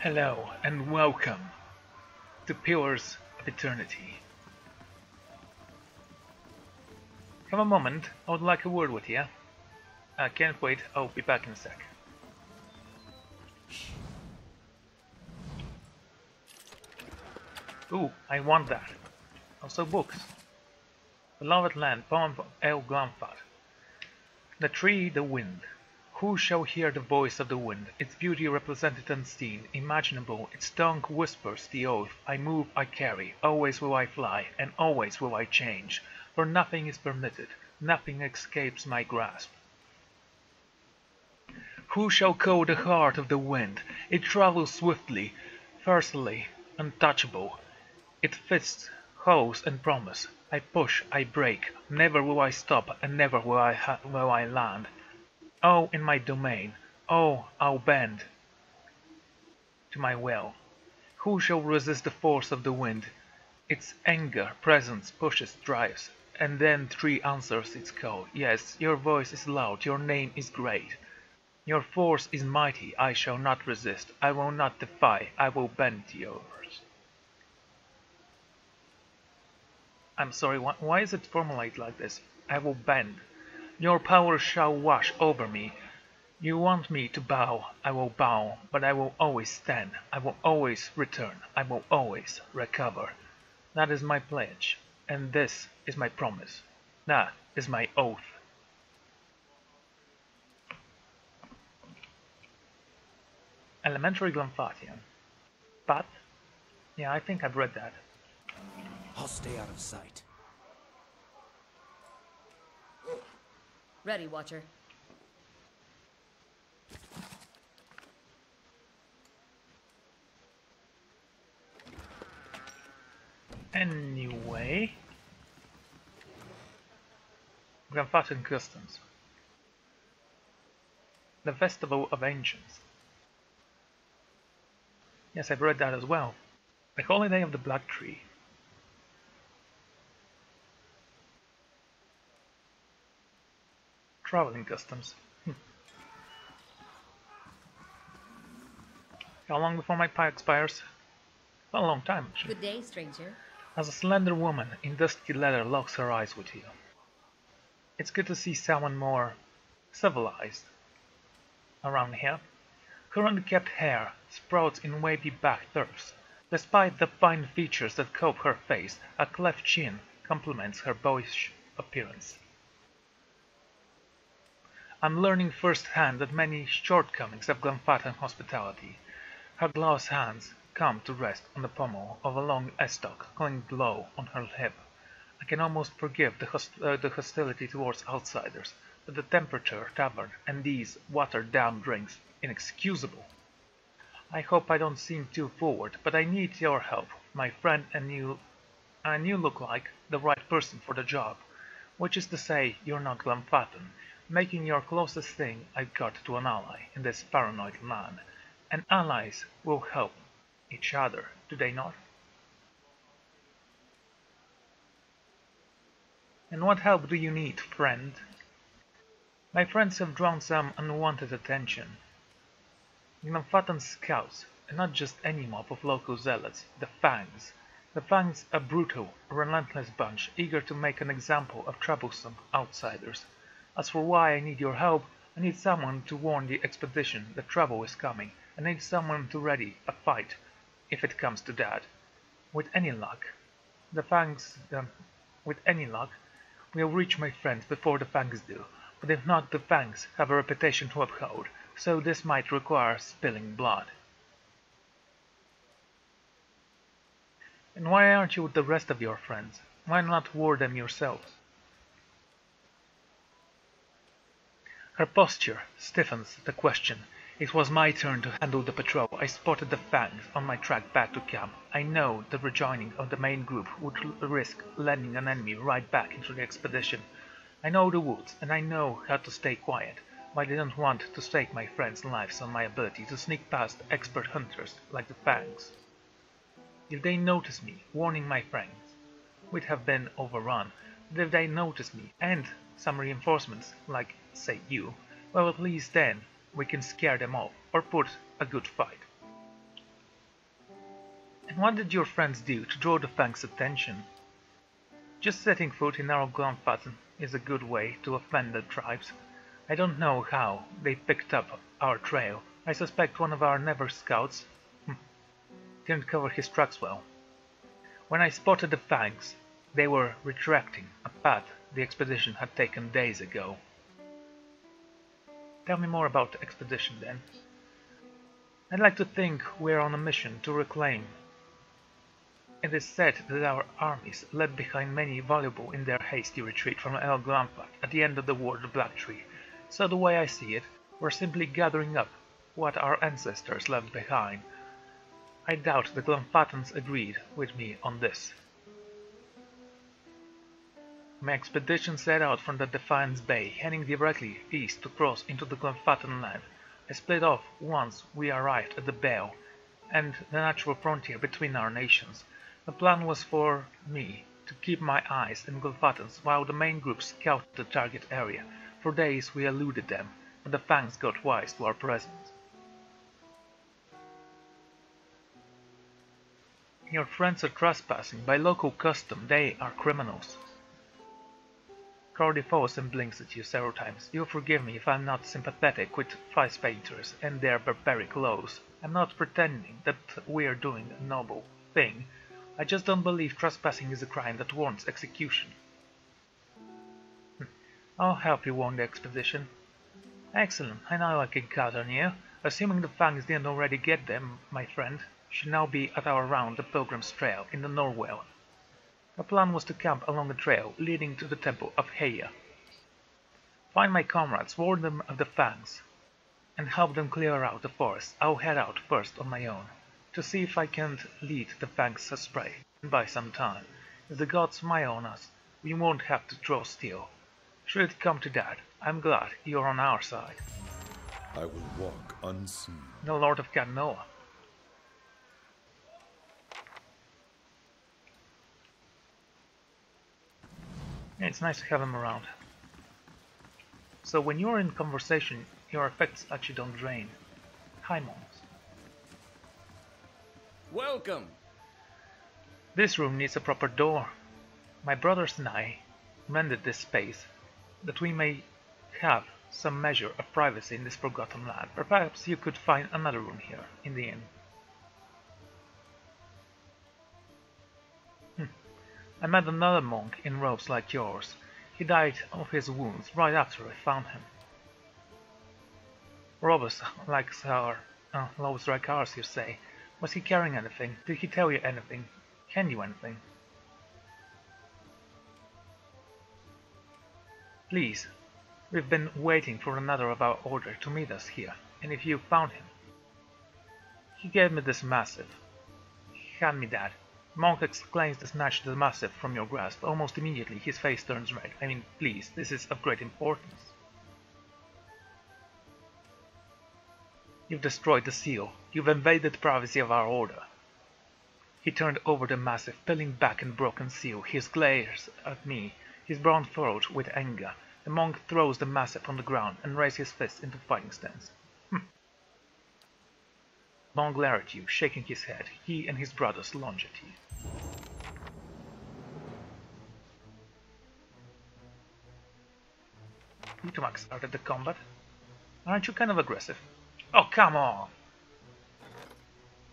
Hello and welcome to Pillars of Eternity. Have a moment, I would like a word with you. I can't wait, I'll be back in a sec. Ooh, I want that. Also books. Beloved Land, poem of El Glamfat. The tree, the wind. Who shall hear the voice of the wind, its beauty represented unseen, imaginable, its tongue whispers the oath, I move, I carry, always will I fly, and always will I change, for nothing is permitted, nothing escapes my grasp. Who shall call the heart of the wind? It travels swiftly, fiercely, untouchable. It fists, holds, and promise. I push, I break, never will I stop, and never will I land. All in my domain, all I'll bend to my will. Who shall resist the force of the wind? Its anger, presence, pushes, drives, and then tree answers its call. Yes, your voice is loud, your name is great. Your force is mighty, I shall not resist, I will not defy, I will bend to yours. I'm sorry, why is it formulated like this? I will bend. Your power shall wash over me. You want me to bow, I will bow, but I will always stand, I will always return, I will always recover. That is my pledge, and this is my promise. That is my oath. Elementary Glamphatian. But, yeah, I think I've read that. I'll stay out of sight. Ready, Watcher. Anyway, Glamphatian customs. The Festival of Ancients. Yes, I've read that as well. The Holiday of the Black Tree. Traveling customs. How long before my pie expires? Well, a long time, actually. Good day, stranger. As a slender woman in dusty leather locks her eyes with you. It's good to see someone more civilized around here. Her unkept hair sprouts in wavy back tufts. Despite the fine features that coat her face, a cleft chin complements her boyish appearance. I'm learning firsthand the many shortcomings of Glamphatian hospitality. Her gloved hands come to rest on the pommel of a long estoc clinging low on her hip. I can almost forgive the hostility towards outsiders, but the temperature tavern and these watered-down drinks inexcusable. I hope I don't seem too forward, but I need your help, my friend, and you look like the right person for the job, which is to say you're not Glamphatian, making your closest thing I've got to an ally in this paranoid land, and allies will help each other, do they not? And what help do you need, friend? My friends have drawn some unwanted attention. Glamphatian scouts, and not just any mob of local zealots, the Fangs. The Fangs, a brutal, relentless bunch, eager to make an example of troublesome outsiders. As for why I need your help, I need someone to warn the expedition that trouble is coming. I need someone to ready a fight, if it comes to that. With any luck, we'll reach my friends before the Fangs do. But if not, the Fangs have a reputation to uphold, so this might require spilling blood. And why aren't you with the rest of your friends? Why not war them yourselves? Her posture stiffens at the question. It was my turn to handle the patrol. I spotted the Fangs on my track back to camp. I know the rejoining of the main group would risk landing an enemy right back into the expedition. I know the woods, and I know how to stay quiet, but I didn't want to stake my friends' lives on my ability to sneak past expert hunters like the Fangs. If they notice me warning my friends, we'd have been overrun. But if they notice me and some reinforcements, like, say, you, well, at least then we can scare them off or put a good fight. And what did your friends do to draw the Fang's attention? Just setting foot in our Glenfatten is a good way to offend the tribes. I don't know how they picked up our trail. I suspect one of our Never scouts didn't cover his tracks well. When I spotted the Fangs, they were retracting a path the expedition had taken days ago. Tell me more about the expedition then. I'd like to think we're on a mission to reclaim. It is said that our armies left behind many valuable in their hasty retreat from El Glampat at the end of the War of the Black Tree. So the way I see it, we're simply gathering up what our ancestors left behind. I doubt the Glenfattens agreed with me on this. My expedition set out from the Defiance Bay, heading directly east to cross into the Glenfatten land. I split off once we arrived at the Bale, and the natural frontier between our nations. The plan was for me to keep my eyes on Glenfattens while the main group scouted the target area. For days we eluded them, but the Fangs got wise to our presence. Your friends are trespassing. By local custom, they are criminals. Crowdy falls and blinks at you several times. You'll forgive me if I'm not sympathetic with vice painters and their barbaric laws. I'm not pretending that we're doing a noble thing. I just don't believe trespassing is a crime that warrants execution. I'll help you on the expedition. Excellent, I know I can count on you. Assuming the Fangs didn't already get them, my friend should now be at our round the Pilgrim's Trail in the Norwell. The plan was to camp along the trail leading to the Temple of Heya. Find my comrades, warn them of the Fangs, and help them clear out the forest. I'll head out first on my own, to see if I can't lead the Fangs astray, and buy some time. If the gods smile on us, we won't have to draw steel. Should it come to that, I'm glad you're on our side. I will walk unseen. The Lord of Ganoa. Yeah, it's nice to have him around. So when you're in conversation, your effects actually don't drain. Hi, Mons. Welcome! This room needs a proper door. My brothers and I mended this space that we may have some measure of privacy in this forgotten land. Perhaps you could find another room here in the inn. I met another monk in robes like yours. He died of his wounds right after I found him. Robust like ours, you say. Was he carrying anything? Did he tell you anything? Can you anything? Please, we've been waiting for another of our order to meet us here, and if you found him. He gave me this massive. Hand me that. Monk exclaims to snatch the massive from your grasp. Almost immediately his face turns red. I mean, please, this is of great importance. You've destroyed the seal. You've invaded the privacy of our order. He turned over the massive, peeling back and broken seal. He glares at me, his brow furrowed with anger. The monk throws the massive on the ground and raises his fist into fighting stance. Monk glares at you, shaking his head. He and his brothers lunge at you. Itomak started the combat. Aren't you kind of aggressive? Oh, come on!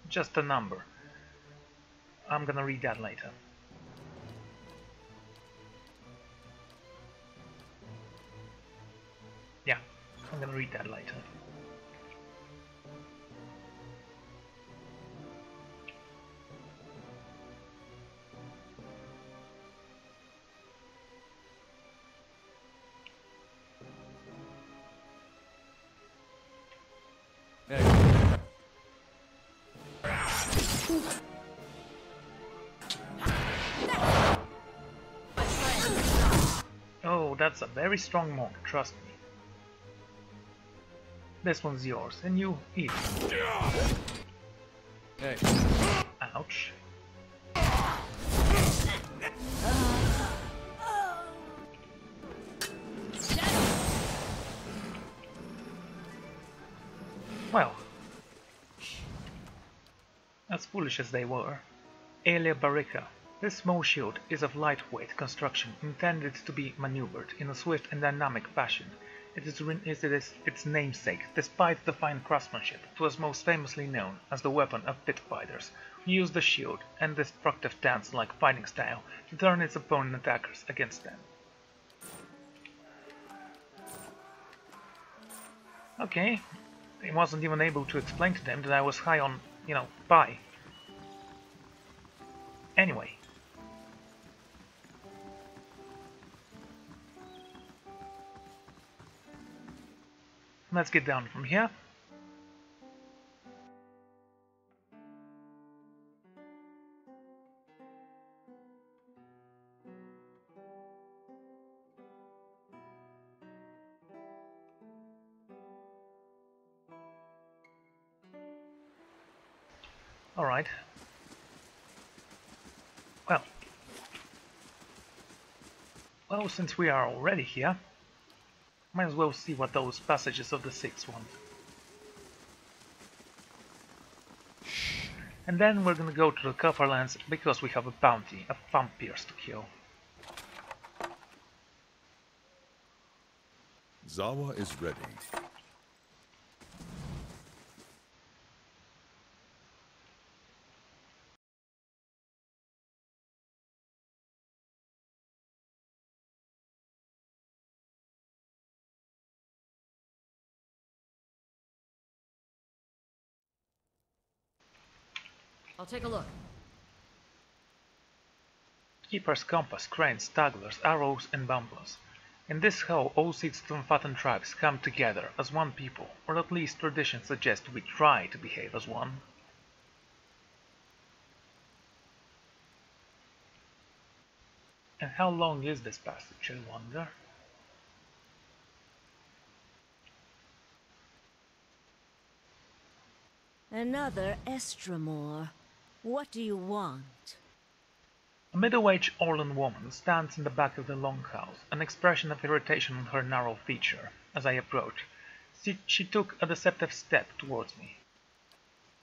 Just a number. I'm gonna read that later. Yeah, I'm gonna read that later. Oh, that's a very strong monk, trust me. This one's yours, and you eat. Hey. Ouch. Well. As foolish as they were. Aelia Barica. This small shield is of lightweight construction intended to be maneuvered in a swift and dynamic fashion. It is its namesake, despite the fine craftsmanship. It was most famously known as the weapon of pit fighters, who used the shield and destructive dance-like fighting style to turn its opponent attackers against them. Okay, I wasn't even able to explain to them that I was high on, pie. Anyway. Let's get down from here. Alright. Well, since we are already here, might as well see what those passages of the Six want. And then we're gonna go to the Copperlands because we have a bounty of vampires to kill. Zawa is ready. I'll take a look. Keeper's compass, cranes, togglers, arrows and bumblers. In this hall all 6 Glenfathan tribes come together as one people, or at least tradition suggests we try to behave as one. And how long is this passage, I wonder? Another Estramore. What do you want? A middle-aged Orlan woman stands in the back of the longhouse, an expression of irritation on her narrow feature. As I approach, she took a deceptive step towards me.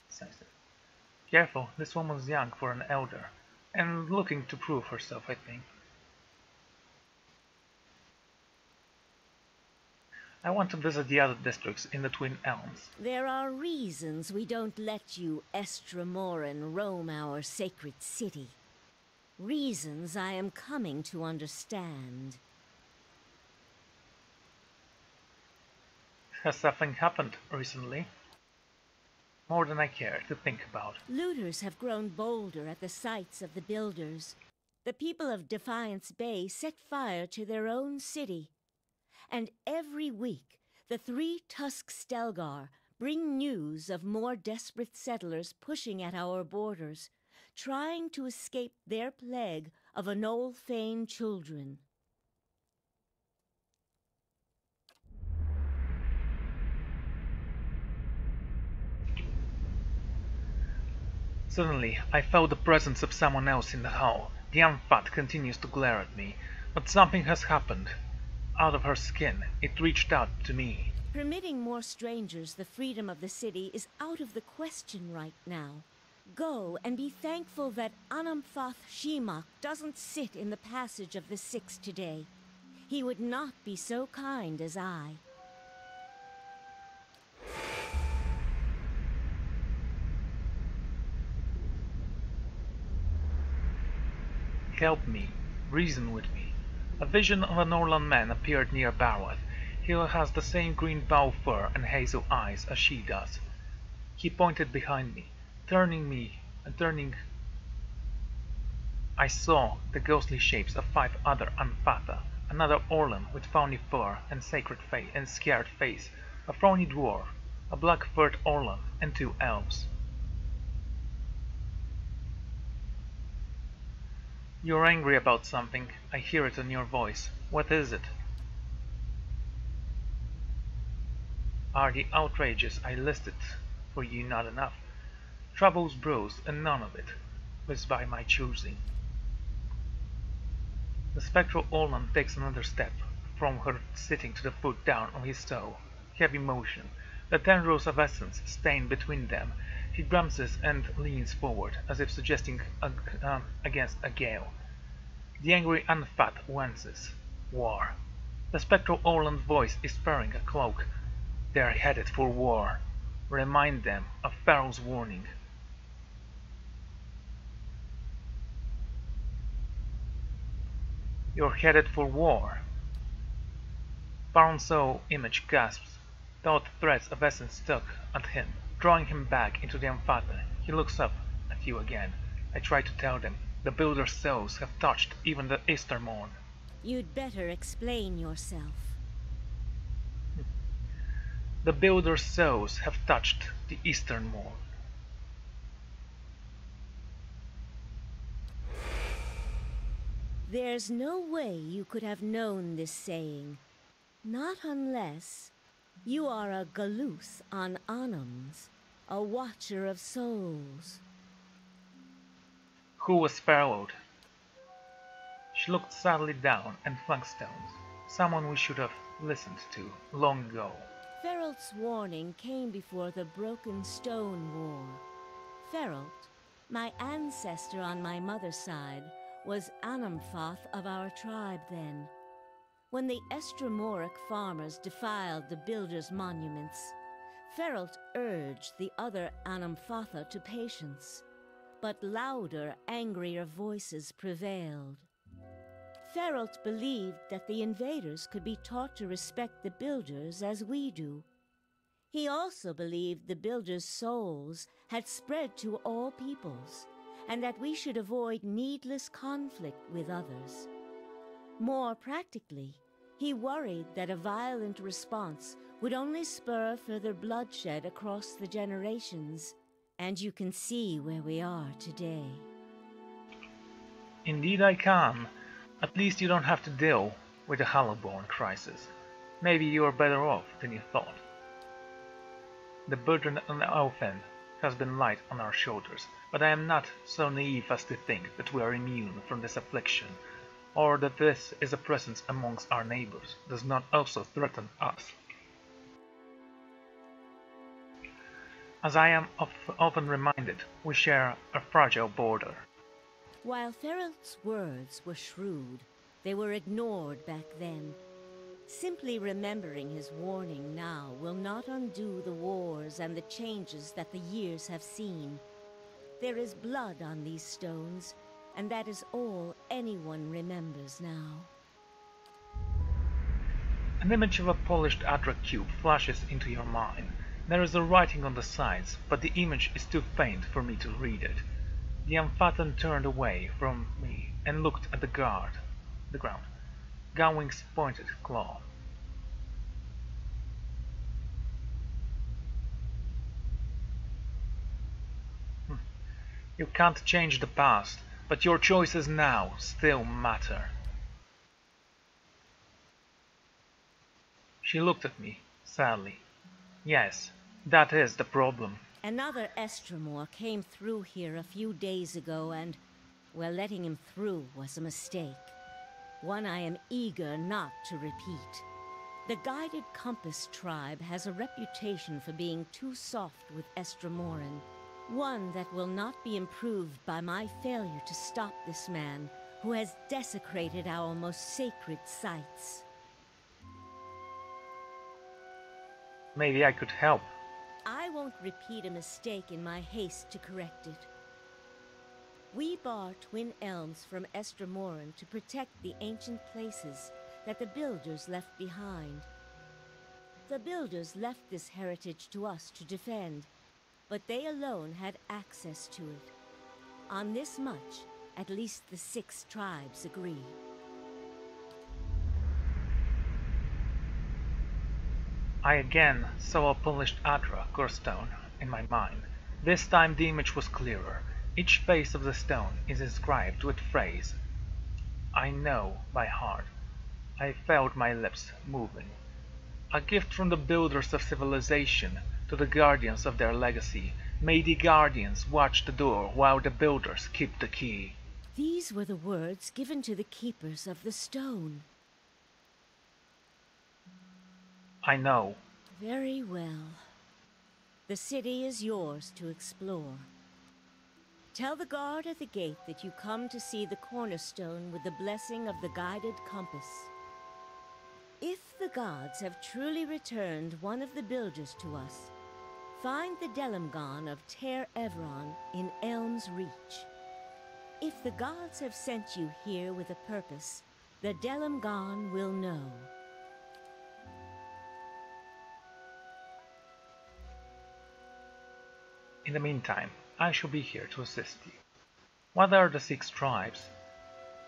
Sensitive. Careful, this woman's young for an elder, and looking to prove herself, I think. I want to visit the other districts in the Twin Elms. There are reasons we don't let you Estramoran roam our sacred city. Reasons I am coming to understand. Has something happened recently? More than I care to think about. Looters have grown bolder at the sites of the builders. The people of Defiance Bay set fire to their own city. And every week, the 3 Tusk Stelgar bring news of more desperate settlers pushing at our borders, trying to escape their plague of Anolfane children. Suddenly, I felt the presence of someone else in the hall. The Unfat continues to glare at me, but something has happened. Out of her skin, it reached out to me. Permitting more strangers the freedom of the city is out of the question right now. Go and be thankful that Anamphath Shimak doesn't sit in the passage of the 6 today. He would not be so kind as I. Help me, reason with me. A vision of an Orlan man appeared near Barwath. He has the same green bow fur and hazel eyes as she does. He pointed behind me, turning. I saw the ghostly shapes of 5 other Anfatha, another Orlan with fawny fur and scared face, a frowny dwarf, a black-furred Orlan, and 2 elves. You're angry about something. I hear it in your voice. What is it? Are the outrages I listed for you not enough? Troubles brews, and none of it was by my choosing. The spectral Orlan takes another step, from her sitting to the foot down on his toe. Heavy motion. The tendrils of essence stain between them, He grimaces and leans forward, as if suggesting against a gale. The angry Anfat winces. War. The spectral Orland voice is sparring a cloak. They are headed for war. Remind them of Pharaoh's warning. You're headed for war. Pharaoh's soul image gasps. Thought threads of essence stuck at him, drawing him back into the Amphata. He looks up at you again. I try to tell them. The Builder's souls have touched even the Easter morn. You'd better explain yourself. The Builder's souls have touched the Eastern morn. There's no way you could have known this saying. Not unless you are a Galuth on Anums, a watcher of souls. Who was Pharaoh? She looked sadly down and flung stones. Someone we should have listened to long ago. Feralt's warning came before the Broken Stone War. Feralt, my ancestor on my mother's side, was Anamfoth of our tribe then. When the Estromoric farmers defiled the builders' monuments, Feralt urged the other Anamfotha to patience, but louder, angrier voices prevailed. Feralt believed that the invaders could be taught to respect the builders as we do. He also believed the builders' souls had spread to all peoples, and that we should avoid needless conflict with others. More practically, he worried that a violent response would only spur further bloodshed across the generations, and you can see where we are today. Indeed I can. At least you don't have to deal with the Hallowborn crisis. Maybe you are better off than you thought. The burden on Elfen has been light on our shoulders, but I am not so naive as to think that we are immune from this affliction, or that this is a presence amongst our neighbors does not also threaten us. As I am often reminded, we share a fragile border. While Feralt's words were shrewd, they were ignored back then. Simply remembering his warning now will not undo the wars and the changes that the years have seen. There is blood on these stones, and that is all anyone remembers now. An image of a polished Adra cube flashes into your mind. There is a writing on the sides, but the image is too faint for me to read it. The Amphatan turned away from me and looked at the ground. Gowing's pointed claw. You can't change the past, but your choices now still matter. She looked at me, sadly. Yes, that is the problem. Another Estromor came through here a few days ago and, well, letting him through was a mistake. One I am eager not to repeat. The Guided Compass tribe has a reputation for being too soft with Estromoran. One that will not be improved by my failure to stop this man who has desecrated our most sacred sites. Maybe I could help. I won't repeat a mistake in my haste to correct it. We bar Twin Elms from Estromoran to protect the ancient places that the Builders left behind. The Builders left this heritage to us to defend, but they alone had access to it. On this much, at least the 6 tribes agree. I again saw a polished Adra core stone in my mind. This time the image was clearer. Each face of the stone is inscribed with phrase I know by heart. I felt my lips moving. A gift from the builders of civilization to the guardians of their legacy. May the guardians watch the door while the builders keep the key. These were the words given to the keepers of the stone. I know. Very well. The city is yours to explore. Tell the guard at the gate that you come to see the cornerstone with the blessing of the guided compass. If the gods have truly returned one of the builders to us, find the Delimgon of Ter Evron in Elm's Reach. If the gods have sent you here with a purpose, the Delimgon will know. In the meantime, I shall be here to assist you. What are the 6 tribes?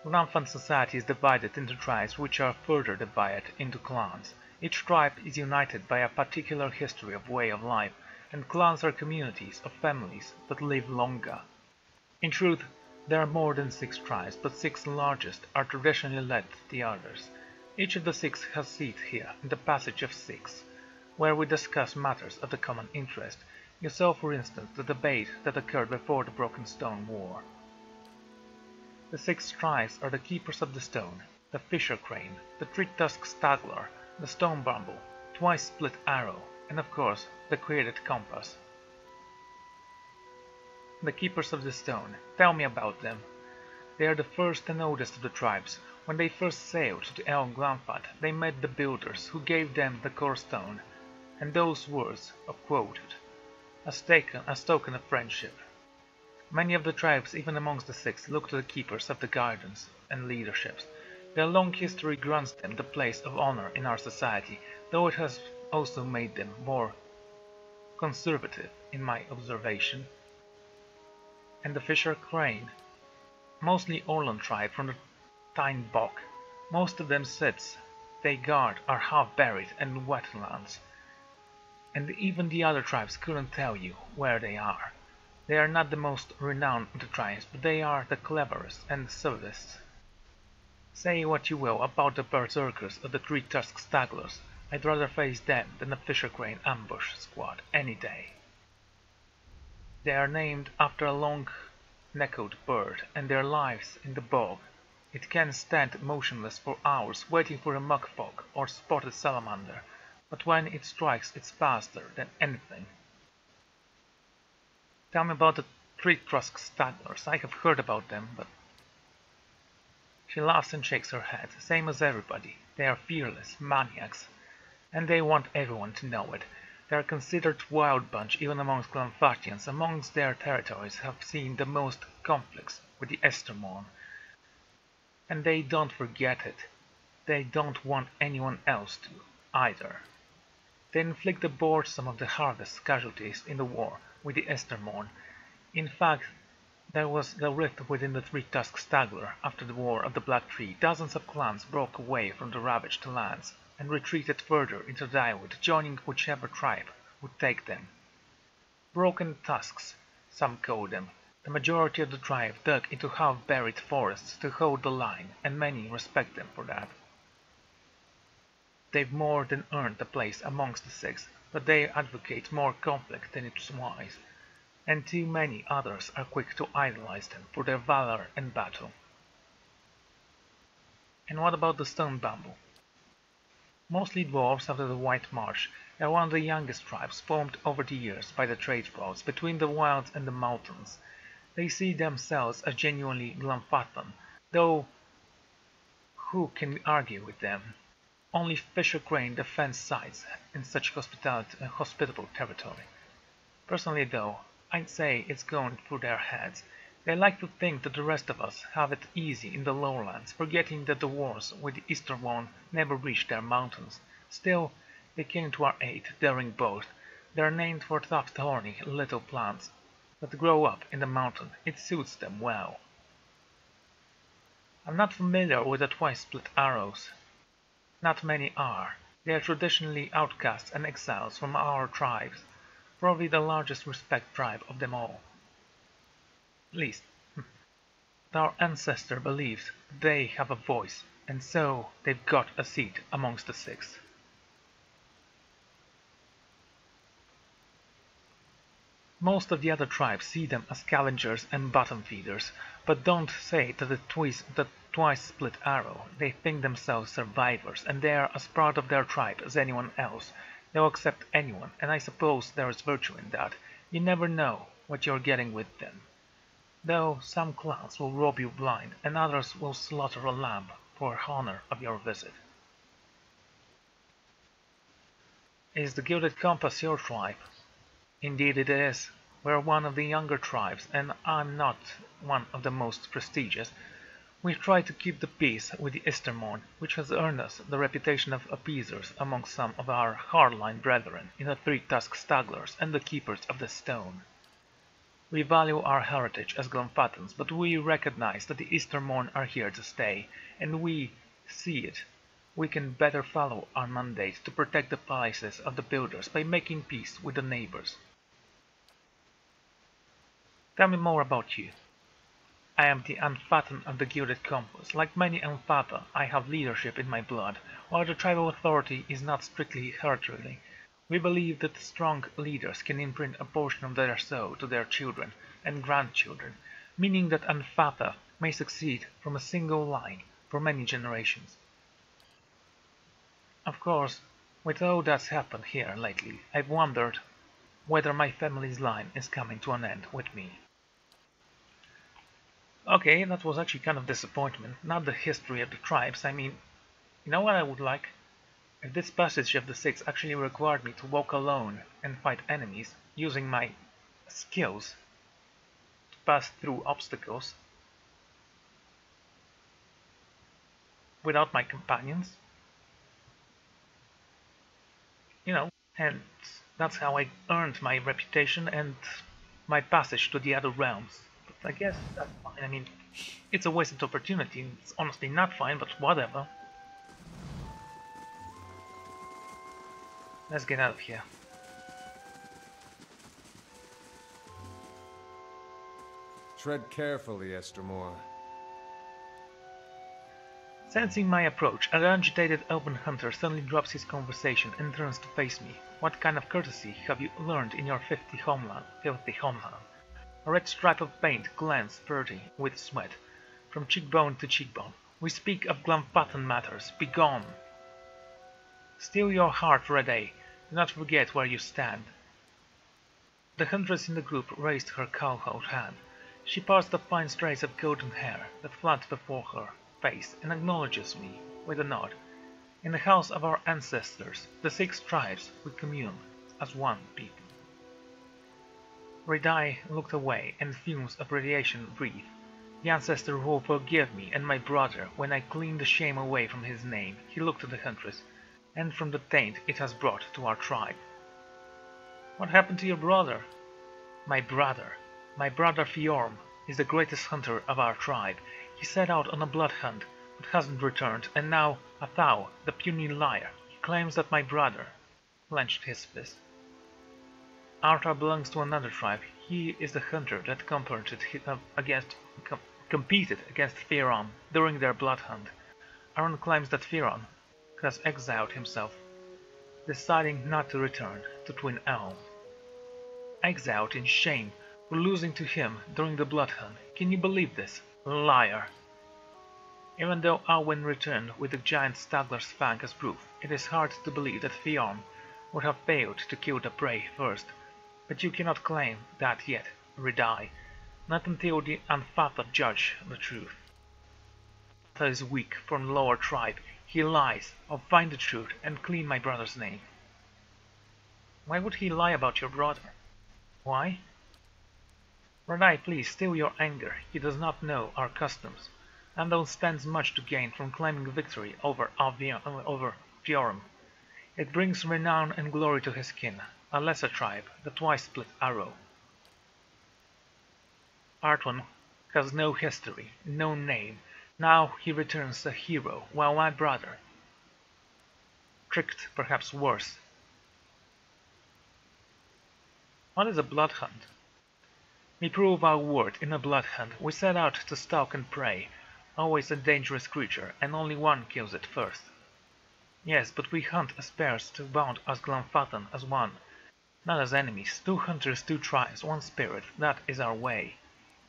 Glamfan society is divided into tribes which are further divided into clans. Each tribe is united by a particular history of way of life, and clans are communities of families that live longer. In truth, there are more than 6 tribes, but 6 largest are traditionally led the others. Each of the 6 has seat here in the Passage of 6, where we discuss matters of the common interest. You saw, for instance, the debate that occurred before the Broken Stone War. The 6 tribes are the Keepers of the Stone, the Fisher Crane, the Tree-Tusk Stagler, the Stone Bramble, Twice-Split Arrow, and of course, the Created Compass. The Keepers of the Stone, tell me about them. They are the first and oldest of the tribes. When they first sailed to El Glamfat, they met the builders who gave them the core stone, and those words are quoted as token of friendship. Many of the tribes, even amongst the 6, look to the keepers of the gardens and leaderships. Their long history grants them the place of honor in our society, though it has also made them more conservative in my observation. And the Fisher Crane, mostly Orlan tribe from the Tyne Bog. Most of them sits they guard are half buried in wetlands, and even the other tribes couldn't tell you where they are. They are not the most renowned of the tribes, but they are the cleverest and the subtlest. Say what you will about the berserkers of the Tree-Tusk Staglers, I'd rather face them than a Fisher Crane ambush squad any day. They are named after a long-necked bird, and their lives in the bog. It can stand motionless for hours waiting for a muckfog or spotted salamander, but when it strikes it's faster than anything. Tell me about the Tree-Tusk Staglers. I have heard about them, but... She laughs and shakes her head, same as everybody. They are fearless maniacs, and they want everyone to know it. They are considered wild bunch even amongst Glamfathians. Amongst their territories have seen the most conflicts with the Estermon, and they don't forget it. They don't want anyone else to, either. They inflict the boresome of the hardest casualties in the war with the Estermon. In fact, there was the rift within the Tree-Tusk Stagler after the War of the Black Tree. Dozens of clans broke away from the ravaged lands and retreated further into the Daiwood, joining whichever tribe would take them. Broken tusks, some call them. The majority of the tribe dug into half-buried forests to hold the line, and many respect them for that. They've more than earned a place amongst the 6, but they advocate more conflict than is wise, and too many others are quick to idolize them for their valor in battle. And what about the Stone Bamboo? Mostly dwarves after the White Marsh, they are one of the youngest tribes formed over the years by the trade routes between the wilds and the mountains. They see themselves as genuinely Glamfathan, though who can argue with them? Only Fisher Crane defends sites in such hospitable territory. Personally though, I'd say it's going through their heads. They like to think that the rest of us have it easy in the lowlands, forgetting that the wars with the Easterwon never reached their mountains. Still, they came to our aid, daring both. They are named for tough, thorny little plants that grow up in the mountain. It suits them well. I'm not familiar with the Twice-Split Arrows. Not many are. They are traditionally outcasts and exiles from our tribes, probably the largest respect tribe of them all. At least, our ancestor believes they have a voice, and so they've got a seat amongst the 6. Most of the other tribes see them as scavengers and bottom feeders, but don't say that the Twice-Split Arrow. They think themselves survivors, and they are as proud of their tribe as anyone else. They'll accept anyone, and I suppose there is virtue in that. You never know what you're getting with them. Though some clans will rob you blind, and others will slaughter a lamb for honor of your visit. Is the Gilded Compass your tribe? Indeed it is. We're one of the younger tribes, and I'm not one of the most prestigious. We try to keep the peace with the Eastermorn, which has earned us the reputation of appeasers among some of our hardline brethren in the Three-Tusked Stragglers and the Keepers of the Stone. We value our heritage as Glenfattans, but we recognize that the Eastermorn are here to stay, and we see it. We can better follow our mandate to protect the palaces of the builders by making peace with the neighbors. Tell me more about you. I am the Unfattan of the Gilded Compass. Like many Unfatta, I have leadership in my blood. While the tribal authority is not strictly hereditary, we believe that strong leaders can imprint a portion of their soul to their children and grandchildren, meaning that Unfatha may succeed from a single line for many generations. Of course, with all that's happened here lately, I've wondered whether my family's line is coming to an end with me. Okay, that was actually kind of disappointment. Not the history of the tribes. I mean, you know what I would like? If this passage of the Six actually required me to walk alone and fight enemies, using my skills to pass through obstacles without my companions, you know, and that's how I earned my reputation and my passage to the other realms. But I guess that's fine. I mean, it's a wasted opportunity. It's honestly not fine, but whatever. Let's get out of here. Tread carefully, Estermore. Sensing my approach, an agitated open hunter suddenly drops his conversation and turns to face me. What kind of courtesy have you learned in your filthy homeland? A red stripe of paint glands spurting with sweat, from cheekbone to cheekbone. We speak of Glenfattan matters. Begone! Steel your heart, Red-Eye. Do not forget where you stand. The huntress in the group raised her cowhide hand. She parsed the fine strands of golden hair that flapped before her face and acknowledges me with a nod. In the house of our ancestors, the Six Tribes, we commune as one people. Red-Eye looked away, and fumes of radiation breathed. The ancestor who will forgive me and my brother when I clean the shame away from his name. He looked at the huntress, and from the taint it has brought to our tribe. What happened to your brother? My brother Fjorm, is the greatest hunter of our tribe. He set out on a blood hunt, but hasn't returned, and now Athau, the puny liar, he claims that my brother clenched his fist. Arthur belongs to another tribe. He is the hunter that competed against Fjorm during their blood hunt. Aaron claims that Fjorm has exiled himself, deciding not to return to Twin Elm. Exiled in shame for losing to him during the blood hunt. Can you believe this? Liar! Even though Alwyn returned with the giant Stagler's fang as proof, it is hard to believe that Fjorm would have failed to kill the prey first. But you cannot claim that yet, Red-Eye. Not until the Unfatha judge the truth. That is weak from lower tribe. He lies. I'll find the truth and clean my brother's name. Why would he lie about your brother? Why? Red-Eye, please still your anger. He does not know our customs, and though stands much to gain from claiming victory over Fjorm. It brings renown and glory to his kin, a lesser tribe, the twice-split arrow. Artwan has no history, no name. Now he returns a hero, while my brother, tricked perhaps worse. What is a blood hunt? We prove our word in a blood hunt. We set out to stalk and prey, always a dangerous creature, and only one kills it first. Yes, but we hunt as pairs to bound as Glenfattan as one, not as enemies. Two hunters, two tribes, one spirit. That is our way.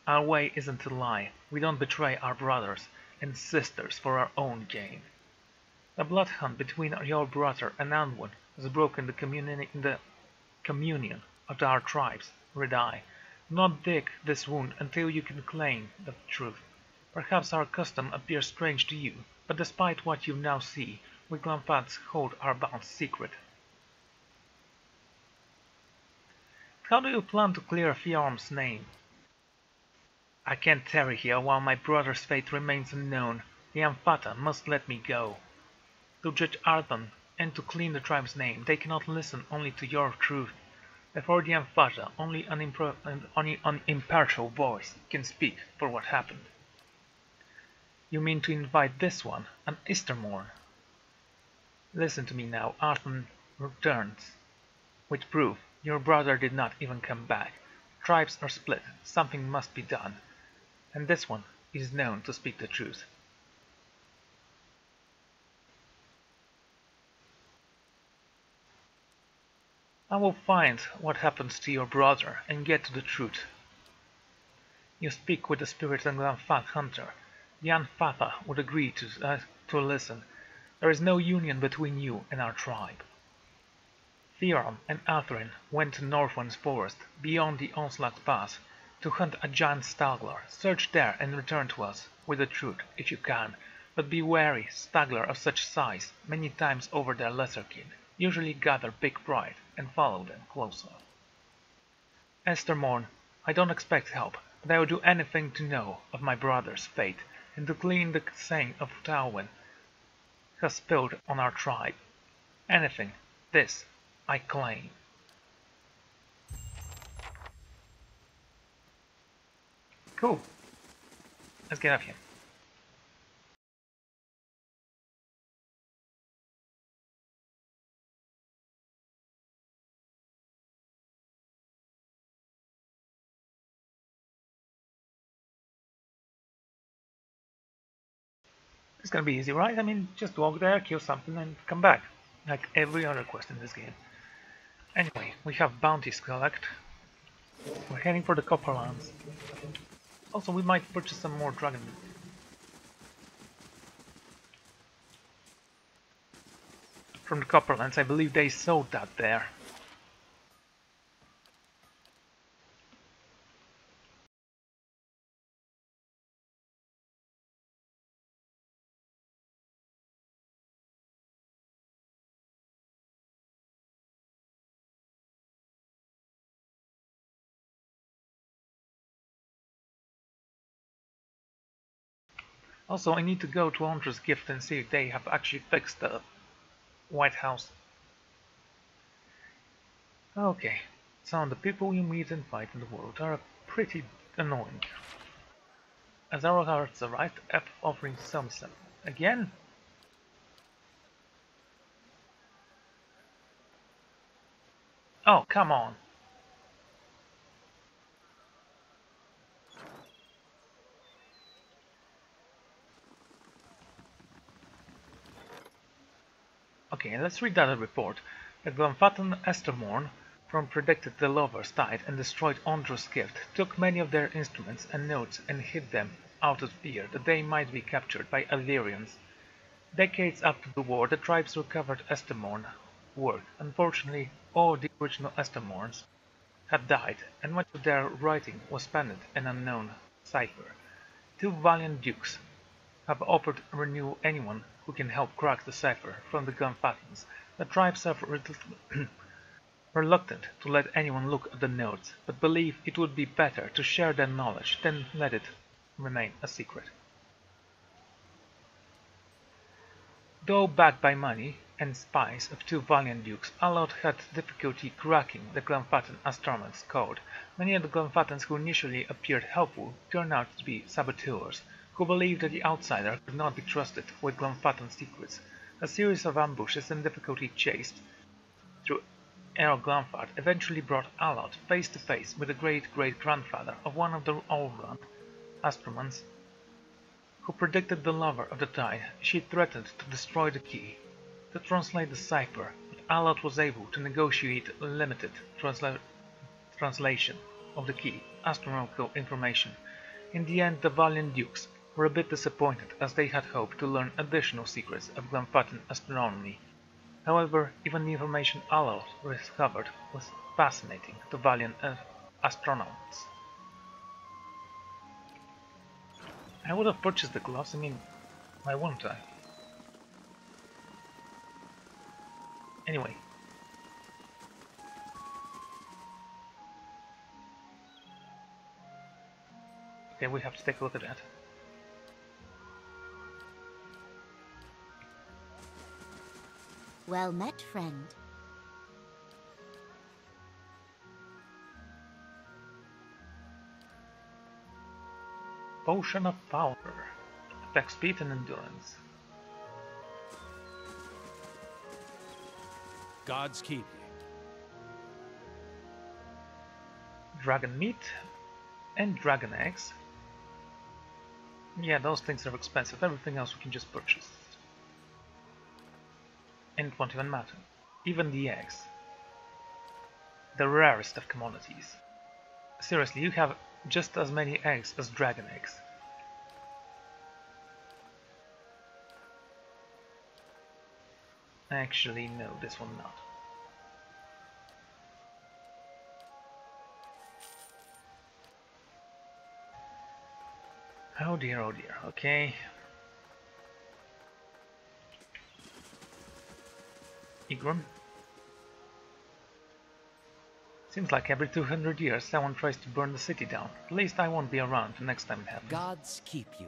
Our way isn't to lie. We don't betray our brothers and sisters for our own gain. The blood hunt between your brother and Anwin has broken the communion of our tribes, read I. Do not dig this wound until you can claim the truth. Perhaps our custom appears strange to you, but despite what you now see, we Glamphats hold our bonds secret. How do you plan to clear Fiorm's name? I can't tarry here while my brother's fate remains unknown. The Amphata must let me go. To judge Arthon and to clean the tribe's name, they cannot listen only to your truth. Therefore the Amphata, only an impartial voice, can speak for what happened. You mean to invite this one, an Eastermorn? Listen to me now. Arthon returns. With proof, your brother did not even come back. Tribes are split. Something must be done. And this one is known to speak the truth. I will find what happens to your brother and get to the truth. You speak with the spirit of Glanphat Hunter. The Anfatha would agree to listen. There is no union between you and our tribe. Theorm and Atherin went to Northwind's forest, beyond the Onslaught Pass, to hunt a giant stagler. Search there and return to us with the truth, if you can. But be wary, stagler of such size, many times over their lesser kin, usually gather big pride and follow them closer. Estermorn, I don't expect help, but I will do anything to know of my brother's fate, and to clean the stain of Tywin has spilled on our tribe. Anything. This I claim. Cool. Let's get out of here. It's gonna be easy, right? I mean, just walk there, kill something, and come back. Like every other quest in this game. Anyway, we have bounties to collect. We're heading for the Copperlands. Also, we might purchase some more dragon meat. From the Copperlands, I believe they sold that there. Also, I need to go to Andrew's Gift and see if they have actually fixed the White House. Okay, so the people you meet and fight in the world are pretty annoying. As our hearts arrived, F offering some stuff. Again? Oh, come on. Okay, let's read that report. The Glamphatan Estermorn from predicted the lovers died and destroyed Andrew's gift, took many of their instruments and notes and hid them out of fear that they might be captured by Illyrians. Decades after the war, the tribes recovered Estermorn work. Unfortunately, all the original Estermorns had died, and much of their writing was penned in an unknown cipher. Two valiant dukes have offered to renew anyone who can help crack the cipher from the Glamfatans. The tribes are reluctant to let anyone look at the notes, but believe it would be better to share their knowledge than let it remain a secret. Though backed by money and spies of two valiant dukes, Allot had difficulty cracking the Glamphatan Astronom's code. Many of the Glamphatans who initially appeared helpful turned out to be saboteurs, who believed that the outsider could not be trusted with Glamphatan secrets. A series of ambushes and difficulty chased through Earl Glamphart eventually brought Allot face to face with the great-great-grandfather of one of the Allrand Astromans, who predicted the lover of the tide. She threatened to destroy the key to translate the cipher, but Allot was able to negotiate a limited translation of the key astronomical information. In the end, the valiant dukes were a bit disappointed, as they had hoped to learn additional secrets of Glamphatan astronomy. However, even the information Yliel discovered was fascinating to valiant astronauts. I would have purchased the gloves, I mean, why wouldn't I? Anyway. Okay, we have to take a look at that. Well met, friend. Potion of Power. Attack speed and endurance. Gods keep you. Dragon meat and dragon eggs. Yeah, those things are expensive. Everything else we can just purchase. And it won't even matter. Even the eggs. The rarest of commodities. Seriously, you have just as many eggs as dragon eggs. Actually, no, this one not. Oh dear, okay. Igrum. Seems like every 200 years someone tries to burn the city down. At least I won't be around the next time it happens. Gods keep you.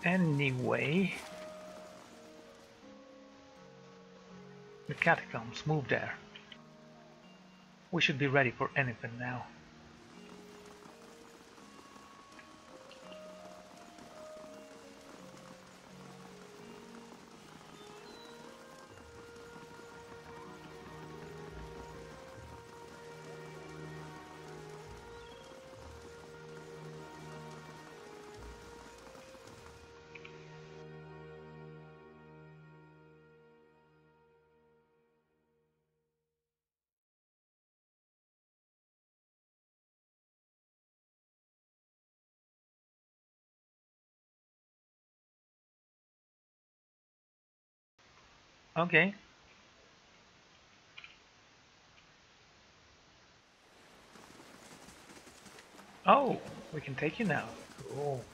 Anyway, the catacombs move there. We should be ready for anything now. Okay. Oh, we can take you now. Cool.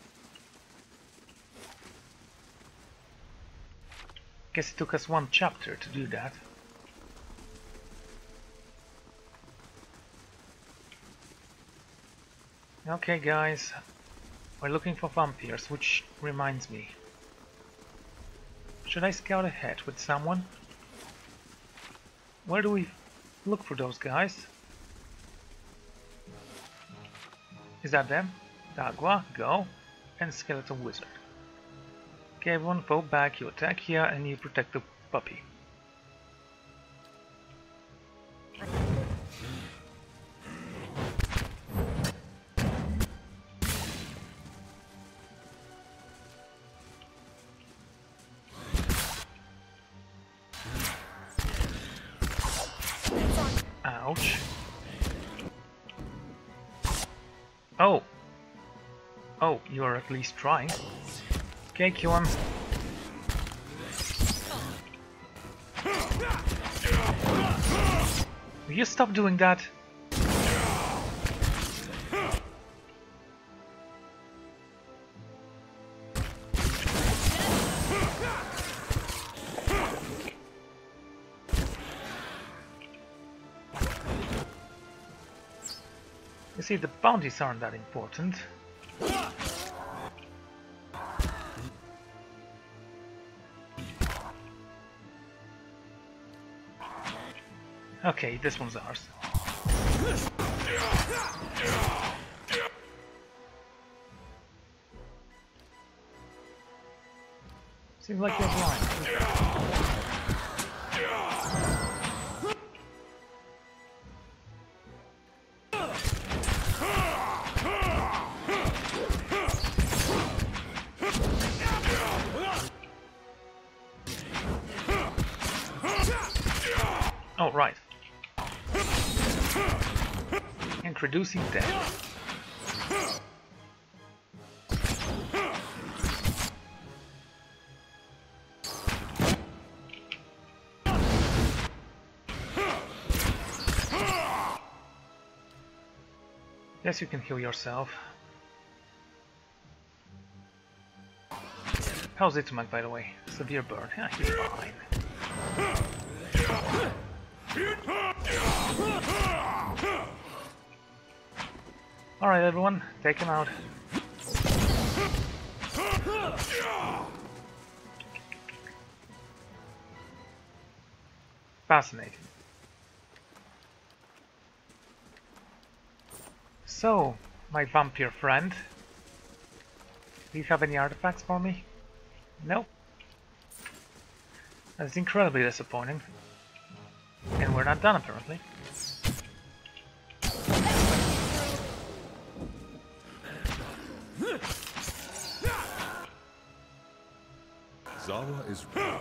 Guess it took us one chapter to do that. Okay guys, we're looking for vampires, which reminds me. Should I scout ahead with someone? Where do we look for those guys? Is that them? Dagua, go, and Skeleton Wizard. Okay, everyone fall back, you attack here and you protect the puppy. Ouch. Oh! Oh, you are at least trying. Okay, kill him. Will you stop doing that? You see, the bounties aren't that important. Okay, this one's ours. Seems like you're blind. Oh, right. Introducing death. Yes, you can heal yourself. How's Itumak, by the way? Severe burn. Yeah, he's fine. Alright, everyone, take him out. Fascinating. So, my vampire friend, do you have any artifacts for me? Nope. That's incredibly disappointing. And we're not done, apparently. Zawa is real.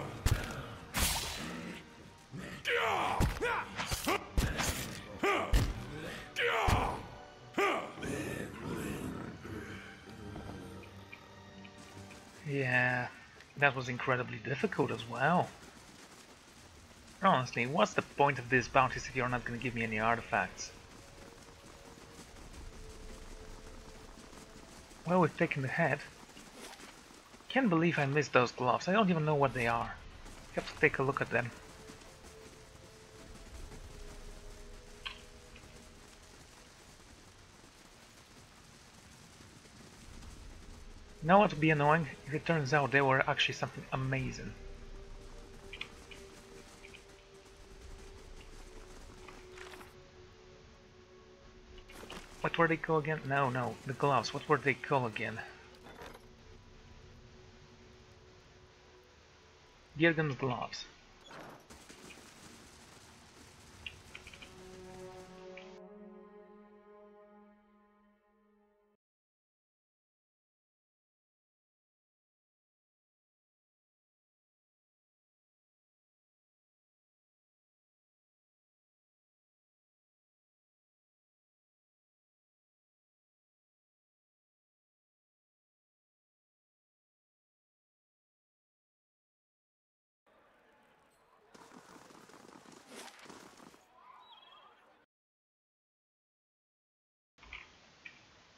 Yeah, that was incredibly difficult as well. Honestly, what's the point of these bounties if you're not going to give me any artifacts? Well, we've taken the head. Can't believe I missed those gloves. I don't even know what they are. Have to take a look at them. Now what would be annoying if it turns out they were actually something amazing. What were they called again? No, the gloves. What were they called again? Girgan's gloves.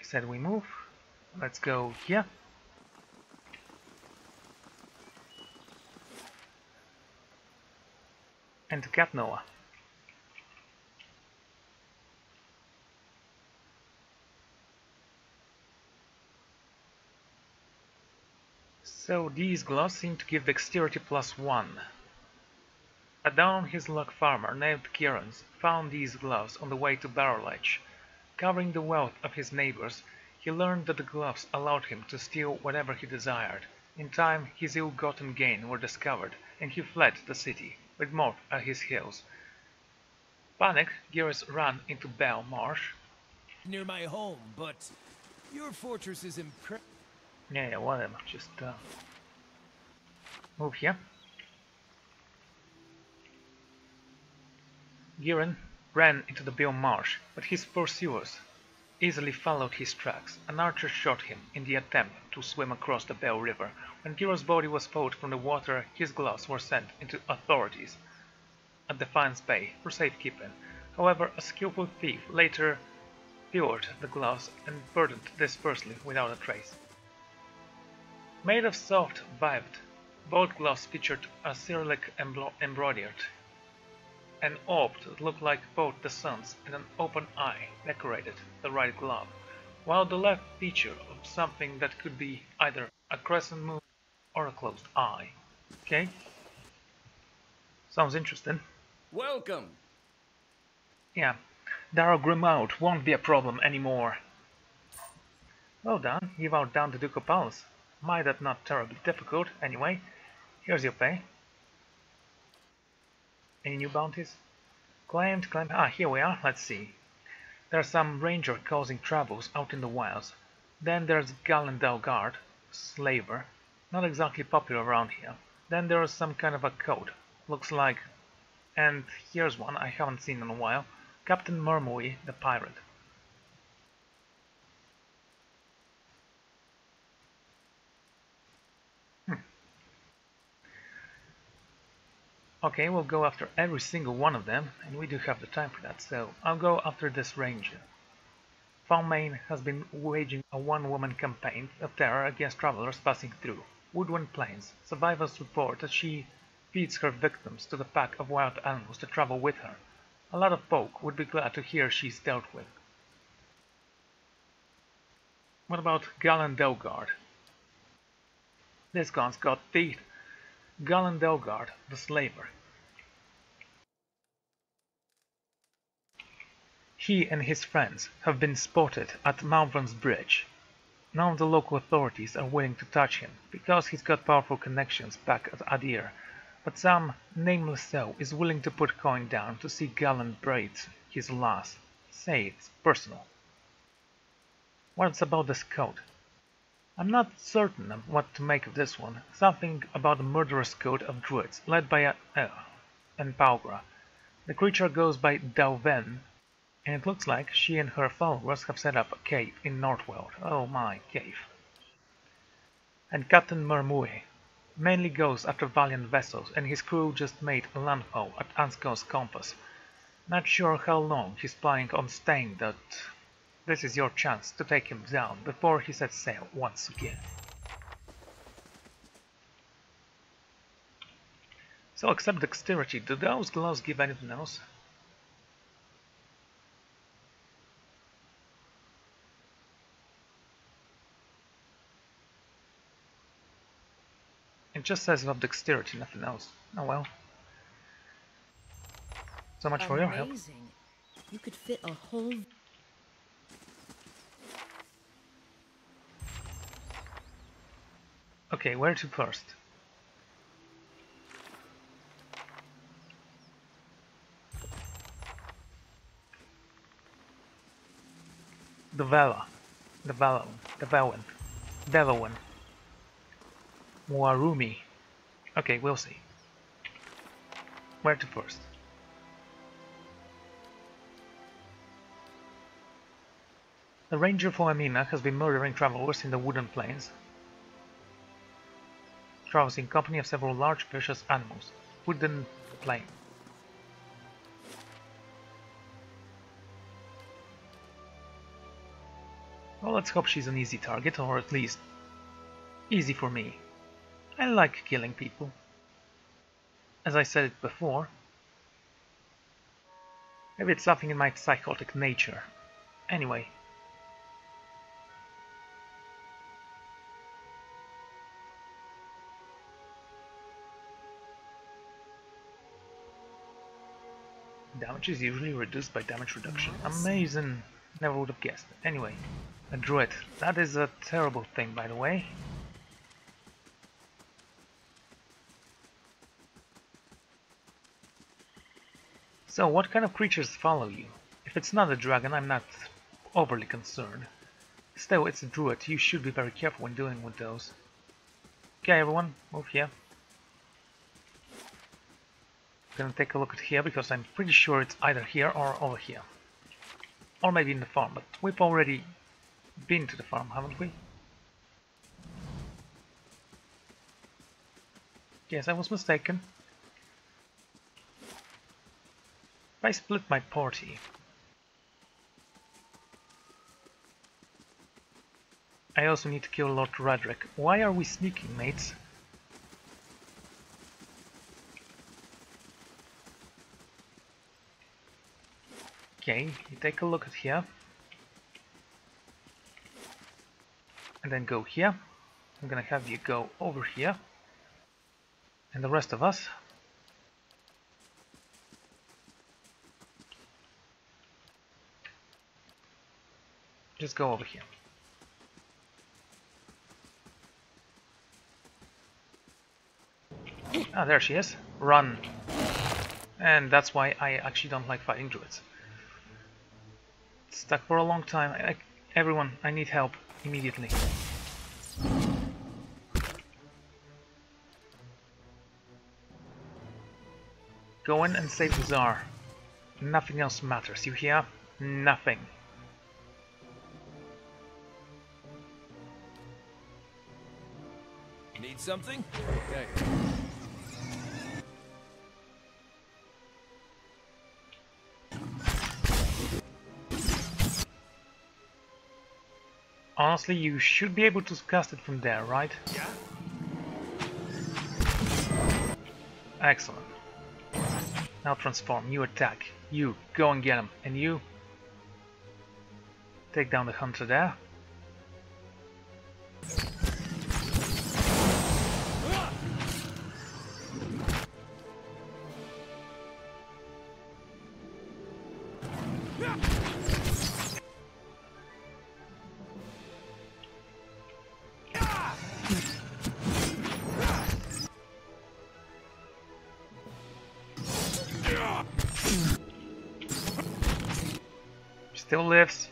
Said we move. Let's go here. And to Cat Noah. So these gloves seem to give dexterity +1. A down-on-his-luck farmer named Kieran's found these gloves on the way to Barrel Edge. Covering the wealth of his neighbors, he learned that the gloves allowed him to steal whatever he desired. In time, his ill-gotten gain were discovered, and he fled the city, with Morph at his heels. Panicked, Geras ran into Bell Marsh. Near my home, but your fortress is impressive. Yeah, whatever, just move here. Giran ran into the Bill Marsh, but his pursuers easily followed his tracks. An archer shot him in the attempt to swim across the Bell River. When Giran's body was pulled from the water, his gloves were sent into authorities at Defiance Bay for safekeeping. However, a skillful thief later pillaged the gloves and burdened dispersely without a trace. Made of soft velvet, both gloves featured a Cyrillic embroidered an orb that looked like both the suns and an open eye decorated the right glove, while the left featured something that could be either a crescent moon or a closed eye. Okay? Sounds interesting. Welcome. Yeah, Darrow Grimaud won't be a problem anymore. Well done, you've outdone the Duke of Palace. Might that not terribly difficult, anyway. Here's your pay. Any new bounties? Claim. Ah, here we are, let's see. There's some ranger causing troubles out in the wilds. Then there's Galen Dalgard, slaver. Not exactly popular around here. Then there's some kind of a code. Looks like... And here's one I haven't seen in a while. Captain Murmoy the pirate. Okay, we'll go after every single one of them, and we do have the time for that, so I'll go after this ranger. Falmaine has been waging a one-woman campaign of terror against travelers passing through Woodwind Plains. Survivors report that she feeds her victims to the pack of wild animals that travel with her. A lot of folk would be glad to hear she's dealt with. What about Galen Delgard? This gun's got teeth. Galen Delgard, the slaver. He and his friends have been spotted at Malvern's Bridge. None of the local authorities are willing to touch him, because he's got powerful connections back at Adir, but some nameless soul is willing to put coin down to see Galen braid his lass. Say it's personal. What's about this code? I'm not certain of what to make of this one. Something about a murderous code of druids, led by an Palgra. The creature goes by Dalven, and it looks like she and her followers have set up a cave in Northworld. Oh my, cave. And Captain Mermue mainly goes after valiant vessels, and his crew just made a landfall at Ansco's compass. Not sure how long he's planning on staying, but this is your chance to take him down before he sets sail once again. So except dexterity, do those gloves give anything else? It just says about dexterity, nothing else. Oh well. So much for your help. Amazing. You could fit a whole... Okay, where to first? The Velowan. Warumi. Okay, we'll see. Where to first? The ranger for Amina has been murdering travelers in the Wooden Plains. Travels in company of several large vicious animals. Wooden Plain. Well, let's hope she's an easy target, or at least easy for me. I like killing people. As I said it before, maybe it's something in my psychotic nature. Anyway. Damage is usually reduced by damage reduction. Amazing! Never would have guessed. Anyway, a druid. That is a terrible thing, by the way. So, what kind of creatures follow you? If it's not a dragon, I'm not overly concerned. Still, it's a druid. You should be very careful when dealing with those. Okay, everyone, move here. Gonna take a look at here because I'm pretty sure it's either here or over here. Or maybe in the farm, but we've already been to the farm, haven't we? Yes, I was mistaken. If I split my party, I also need to kill Lord Radric. Why are we sneaking, mates? Okay, you take a look at here. And then go here. I'm gonna have you go over here. And the rest of us just go over here. Ah, there she is. Run. And that's why I actually don't like fighting druids. Stuck for a long time. Everyone, I need help immediately. Go in and save the Tsar. Nothing else matters, you hear? Nothing. Need something? Okay. Honestly, you should be able to cast it from there, right? Yeah. Excellent. Now transform, you attack. You, go and get him. And you... take down the hunter there. Still lives.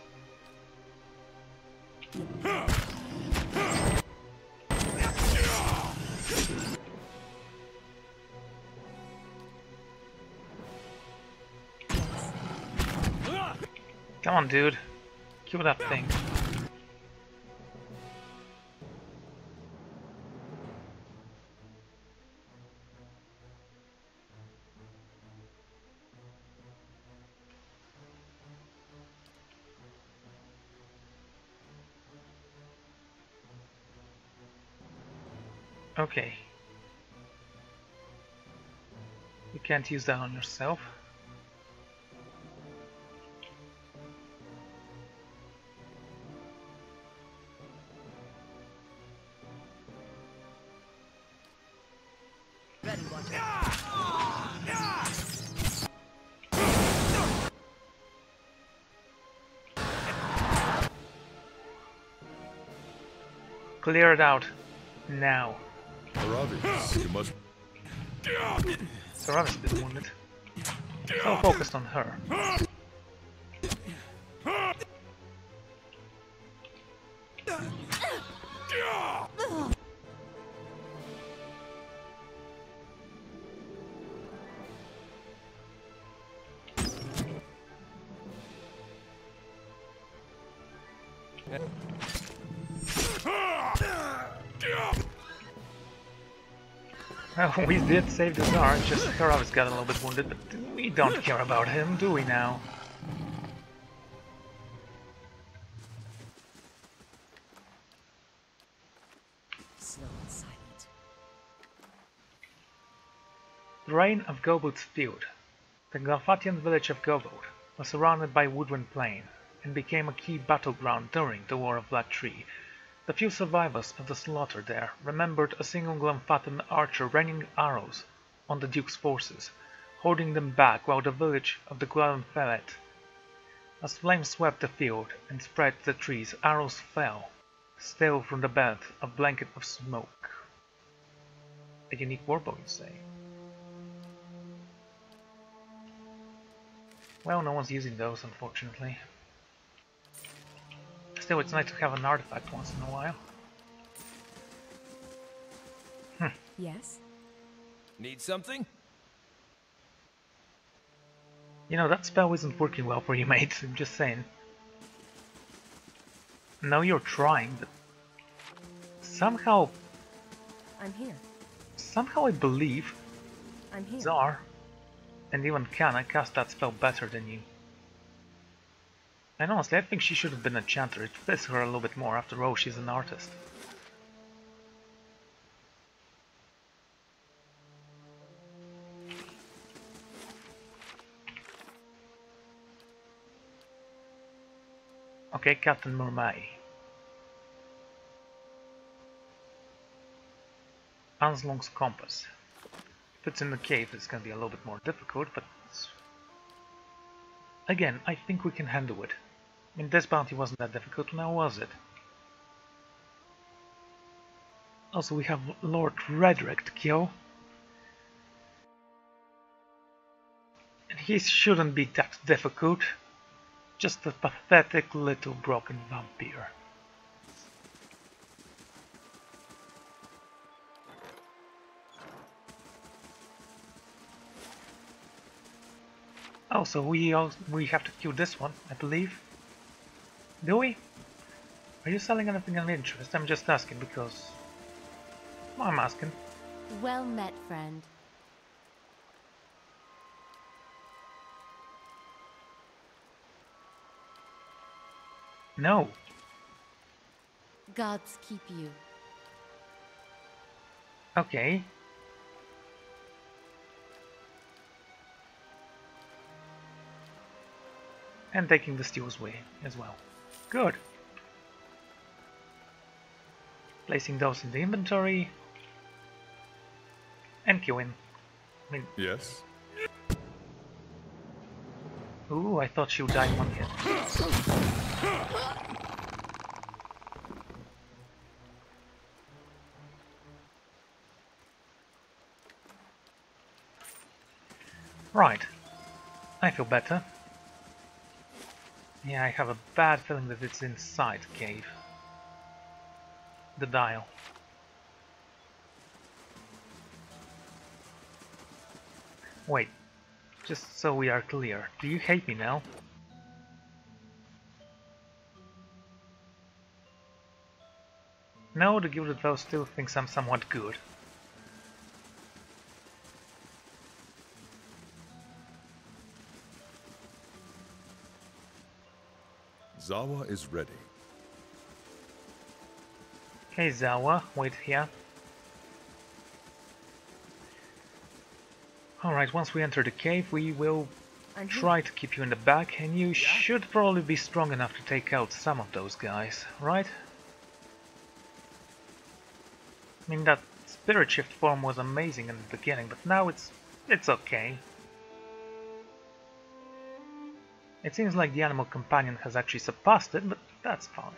Come on, dude. Kill that thing. Okay. You can't use that on yourself. Ready, Watcher. Clear it out. Now. Aravis, you must... Saravis is wounded. So focused on her. Well, we did save the Tsar, just Saravis got a little bit wounded, but we don't care about him, do we now? Slow and silent. The reign of Gobot's field. The Galfatian village of Gobot was surrounded by woodland plain and became a key battleground during the War of Black Tree. The few survivors of the slaughter there remembered a single Glenfathan archer raining arrows on the Duke's forces, holding them back while the village of the Glenfelet. As flames swept the field and spread the trees, arrows fell, still from the belt of blanket of smoke. A unique warbow, you say? Well, no one's using those, unfortunately. Still, it's nice to have an artifact once in a while. Yes? Need something? You know, that spell isn't working well for you, mate. I'm just saying. No, you're trying, but somehow I'm here. I believe I'm here. Tsar and even Kana cast that spell better than you. And honestly, I think she should have been a chanter. It fits her a little bit more. After all, she's an artist. Okay, Captain Murmai. Anslong's compass. If it's in the cave, it's gonna be a little bit more difficult, but again, I think we can handle it. I mean, this bounty wasn't that difficult, now was it? Also, we have Lord Redrick to kill. And he shouldn't be that difficult. Just a pathetic little broken vampire. Also, we have to kill this one, I believe. Do we? Are you selling anything of interest? I'm just asking because... I'm asking. Well met, friend. No. Gods keep you. Okay. And taking the steals away as well. Good. Placing those in the inventory. And queuing. I mean, Yes? ooh, I thought she would die in one hit. Right. I feel better. Yeah, I have a bad feeling that it's inside the cave. The dial. Wait, just so we are clear, do you hate me now? No, the Gilded Vow still thinks I'm somewhat good. Zawa is ready. Okay, Zawa, wait here. Alright, once we enter the cave, we will I'm here. try to keep you in the back, and you should probably be strong enough to take out some of those guys, right? I mean, that spirit shift form was amazing in the beginning, but now it's okay. It seems like the animal companion has actually surpassed it, but that's fine.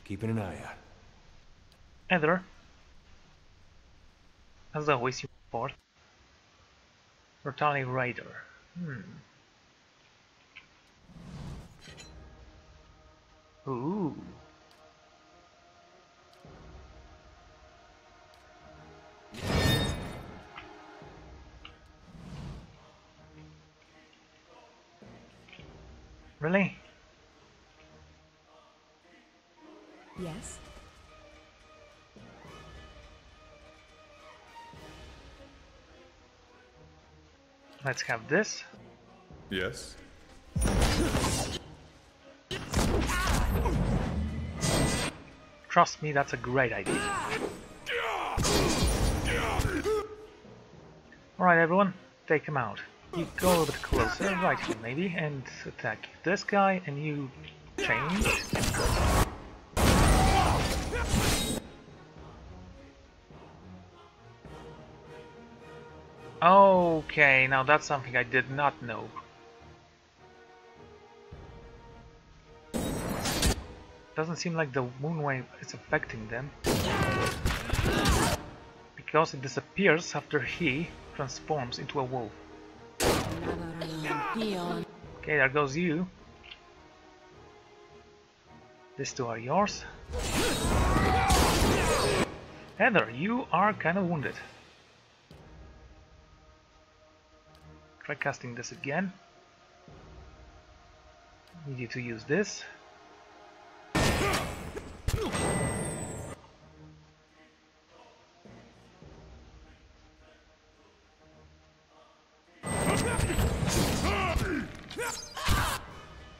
Keeping an eye out. Heather, as always, you report. Rotali Raider. Ooh. Really? Yes? Let's have this. Yes? Trust me, that's a great idea. Alright everyone, take him out. You go a little bit closer, right here maybe, and attack this guy, and you change. Okay, now that's something I did not know. Doesn't seem like the moonwave is affecting them. Because it disappears after he transforms into a wolf. Okay, there goes you. These two are yours. Heather, you are kind of wounded. Try casting this again. Need you to use this.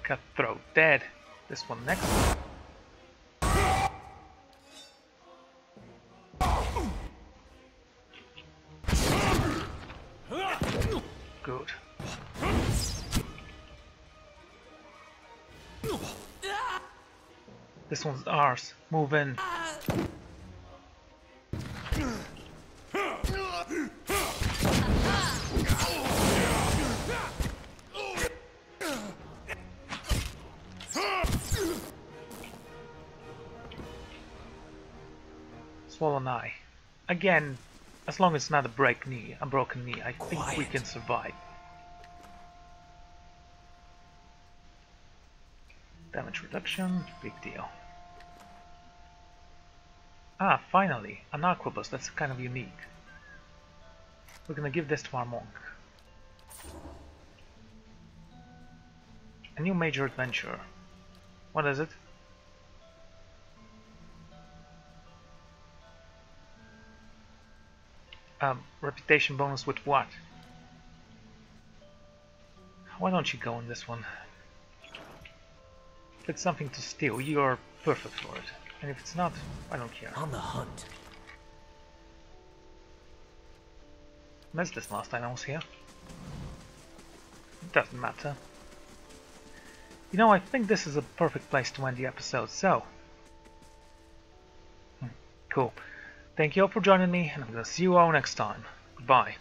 Cutthroat dead. This one next. Good. This one's ours. Move in. Swollen eye. Again, as long as it's not a broken knee, I think we can survive. Damage reduction, big deal. Ah, finally, an arquebus, that's kind of unique. We're gonna give this to our monk. A new major adventure. What is it? Reputation bonus with what? Why don't you go on this one? If it's something to steal, you're perfect for it. And if it's not, I don't care. On the hunt. Missed this last time I was here. It doesn't matter. You know, I think this is a perfect place to end the episode, so... Cool. Thank you all for joining me, and I'm gonna see you all next time. Goodbye.